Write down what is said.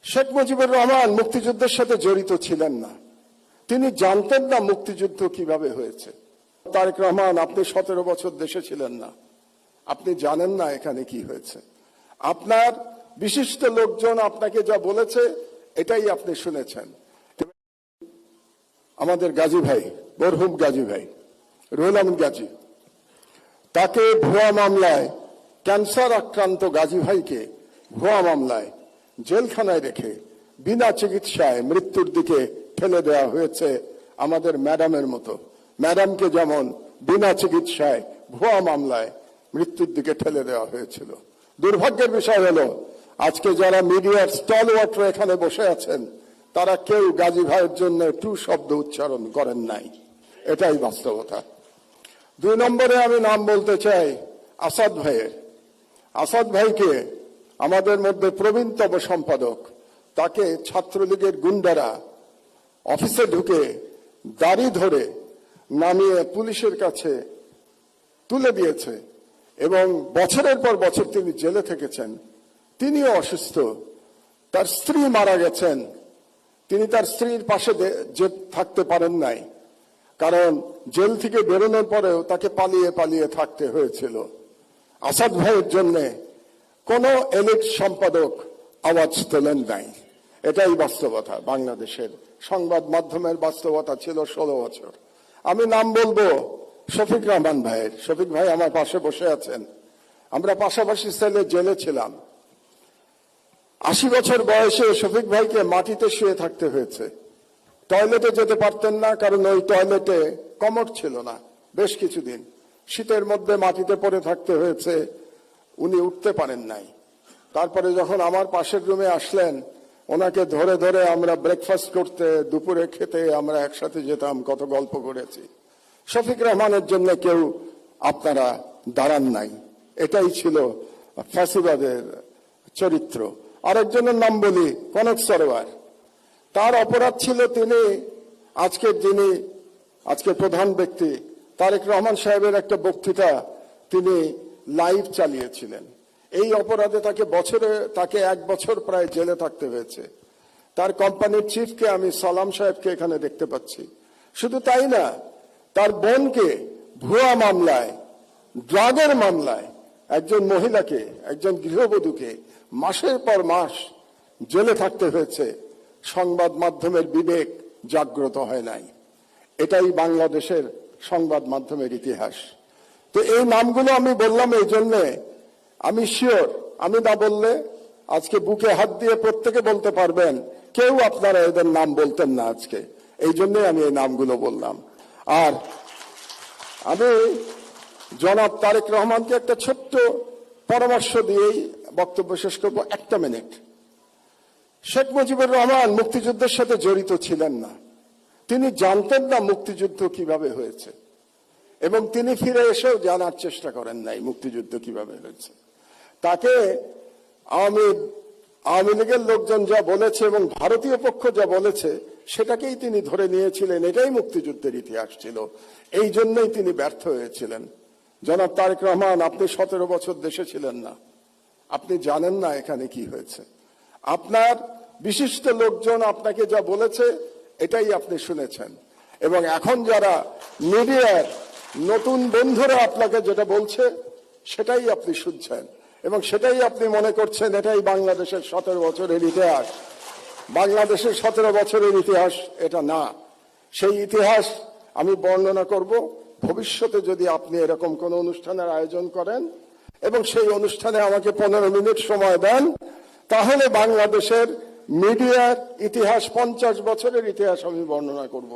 শেখ মুজিবুর রহমান মুক্তিযুদ্ধের সাথে জড়িত ছিলেন না। তিনি জানতেন না মুক্তিযুদ্ধ কিভাবে হয়েছে। তারেক রহমান, আপনি 17 বছর দেশে ছিলেন না, আপনি জানেন না এখানে কি হয়েছে। আপনার বিশিষ্ট লোকজন আপনাকে যা বলেছে এটাই আপনি শুনেছেন। আমাদের গাজী ভাই, মরহুম গাজী ভাই রুহুল আমিন গাজী, তাকে ভুয়া মামলায়, ক্যান্সার আক্রান্ত গাজী ভাইকে ভুয়া মামলায় জেলখানায় রেখে বিনা চিকিৎসায় মৃত্যুর দিকে ঠেলে দেওয়া হয়েছে। আমাদের ম্যাডামের মতো, ম্যাডামকে যেমন বিনা চিকিৎসায় ভুয়া মামলায় মৃত্যুর দিকে ঠেলে দেওয়া হয়েছিল। দুর্ভাগ্যের বিষয় হলো আজকে যারা মিডিয়ার স্টলওয়ার্টার এখানে বসে আছেন, তারা কেউ গাজী ভাইয়ের জন্য টু শব্দ উচ্চারণ করেন নাই। এটাই বাস্তবতা। 2 নম্বরে আমি নাম বলতে চাই আসাদ ভাইয়ের। আসাদ ভাইকে আমাদের মধ্যে প্রবীণতম সম্পাদক, তাকে ছাত্রলীগের গুন্ডারা অফিসে ঢুকে দাড়ি ধরে নামিয়ে পুলিশের কাছে তুলে দিয়েছে এবং বছরের পর বছর তিনি জেলে থেকেছেন। তিনিও অসুস্থ, তার স্ত্রী মারা গেছেন। তিনি তার স্ত্রীর পাশে থাকতে পারেন নাই, কারণ জেল থেকে বেরোনোর পরেও তাকে পালিয়ে পালিয়ে থাকতে হয়েছিল। আসাদ ভাইয়ের জন্য কোন এলিট সম্পাদক আওয়াজ তোলেন নাই। এটাই বাস্তবতা। বাংলাদেশের সংবাদ মাধ্যমের বাস্তবতা ছিল 16 বছর। আমি নাম বলবো শফিক রহমান ভাইয়ের। শফিক ভাই আমার পাশে বসে আছেন। আমরা পাশাপাশি সেলে জেলে ছিলাম। 80 বছর বয়সে শফিক ভাইকে মাটিতে শুয়ে থাকতে হয়েছে। টয়লেটে যেতে পারতেন না, কারণ ওই টয়লেটে কমোড ছিল না। বেশ কিছুদিন শীতের মধ্যে মাটিতে পড়ে থাকতে হয়েছে, উনি উঠতে পারেন নাই। তারপরে যখন আমার পাশের রুমে আসলেন, ওনাকে ধরে ধরে আমরা ব্রেকফাস্ট করতে, দুপুরে খেতে আমরা একসাথে যেতাম, কত গল্প করেছি। শফিক রহমানের জন্য কেউ আপনারা দাঁড়ান নাই। এটাই ছিল ফ্যাসিবাদের চরিত্র। আরেকজনের নাম বলি কনক সরোয়ার। তার অপরাধ ছিল তিনি আজকে প্রধান ব্যক্তি তারেক রহমান সাহেবের একটা বক্তৃতা তিনি লাইভ চালিয়েছিলেন। এই অপরাধে তাকে 1 বছর প্রায় জেলে থাকতে হয়েছে। তার কোম্পানির চিফকে আমি সালাম সাহেবকে এখানে দেখতে পাচ্ছি। শুধু তাই না, তার বোনকে ভুয়া মামলায়, ড্রাগের মামলায় একজন মহিলাকে, একজন গৃহবধূকে মাসের পর মাস জেলে থাকতে হয়েছে। সংবাদ মাধ্যমের বিবেক জাগ্রত হয় নাই। এটাই বাংলাদেশের সংবাদ মাধ্যমের ইতিহাস। তো এই নামগুলো আমি বললাম এই জন্যে, আমি শিওর আমি না বললে আজকে বুকে হাত দিয়ে প্রত্যেকে বলতে পারবেন কেউ আপনারা এদের নাম বলতেন না আজকে। এই জন্যই আমি এই নামগুলো বললাম। আর আমি জনাব তারেক রহমানকে একটা ছোট্ট পরামর্শ দিয়েই বক্তব্য শেষ করব। 1 মিনিট। শেখ মুজিবুর রহমান মুক্তিযুদ্ধের সাথে জড়িত ছিলেন না। তিনি জানতেন না মুক্তিযুদ্ধ কিভাবে হয়েছে এবং তিনি ফিরে এসেও জানার চেষ্টা করেন নাই মুক্তিযুদ্ধ কিভাবে হয়েছে। তাকে আওয়ামী লীগের লোকজন যা বলেছে এবং ভারতীয় পক্ষ যা বলেছে সেটাকেই তিনি ধরে নিয়েছিলেন। এটাই মুক্তিযুদ্ধের ইতিহাস ছিল। এই জন্যই তিনি ব্যর্থ হয়েছিলেন। জনাব তারেক রহমান, আপনি 17 বছর দেশে ছিলেন না, আপনি জানেন না এখানে কি হয়েছে। আপনার বিশিষ্ট লোকজন আপনাকে যা বলেছে এটাই আপনি শুনেছেন এবং এখন যারা মিডিয়ার নতুন বন্ধুরা আপনাকে যেটা বলছে সেটাই আপনি শুনছেন এবং সেটাই আপনি মনে করছেন এটাই বাংলাদেশের 17 বছরের ইতিহাস। বাংলাদেশের 17 বছরের ইতিহাস এটা না। সেই ইতিহাস আমি বর্ণনা করব ভবিষ্যতে যদি আপনি এরকম কোন অনুষ্ঠানের আয়োজন করেন এবং সেই অনুষ্ঠানে আমাকে 15 মিনিট সময় দেন, তাহলে বাংলাদেশের মিডিয়ার ইতিহাস, 50 বছরের ইতিহাস আমি বর্ণনা করব।